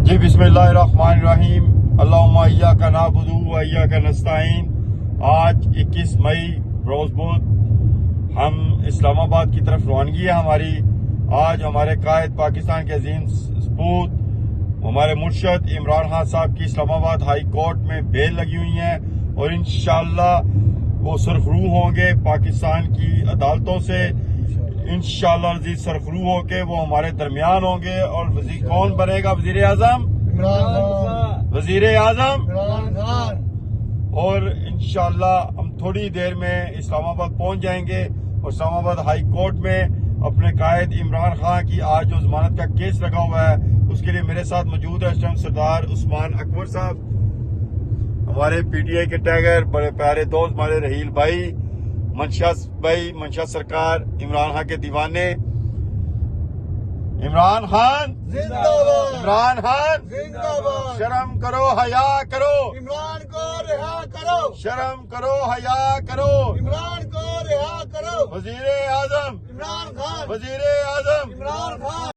جی بسم اللہ الرحمن الرحیم اللہم ایاک نعبد و ایاک نستعین۔ آج 21 مئی روز بدھ ہم اسلام آباد کی طرف روانگی ہے ہماری۔ آج ہمارے قائد پاکستان کے عظیم سپوت ہمارے مرشد عمران خان صاحب کی اسلام آباد ہائی کورٹ میں بیل لگی ہوئی ہیں اور انشاءاللہ وہ سرخرو ہوں گے پاکستان کی عدالتوں سے۔ انشاءاللہ عزیز سرخرو ہو کے وہ ہمارے درمیان ہوں گے۔ اور وزیر کون بنے گا؟ وزیر اعظم وزیر اعظم اور انشاءاللہ ہم تھوڑی دیر میں اسلام آباد پہنچ جائیں گے اور اسلام آباد ہائی کورٹ میں اپنے قائد عمران خان کی آج جو ضمانت کا کیس لگا ہوا ہے اس کے لیے میرے ساتھ موجود ہے سردار عثمان اکبر صاحب، ہمارے پی ٹی آئی کے ٹیگر، بڑے پیارے دوست ہمارے رحیل بھائی، منشا سرکار، عمران خان کے دیوانے۔ عمران خان زندہ باد، عمران خان زندہ باد، شرم کرو، حیا کرو، عمران کو رہا کرو، شرم کرو، حیا کرو۔ عمران کو رہا کرو، وزیر اعظم، عمران خان، وزیر اعظم۔ عمران خان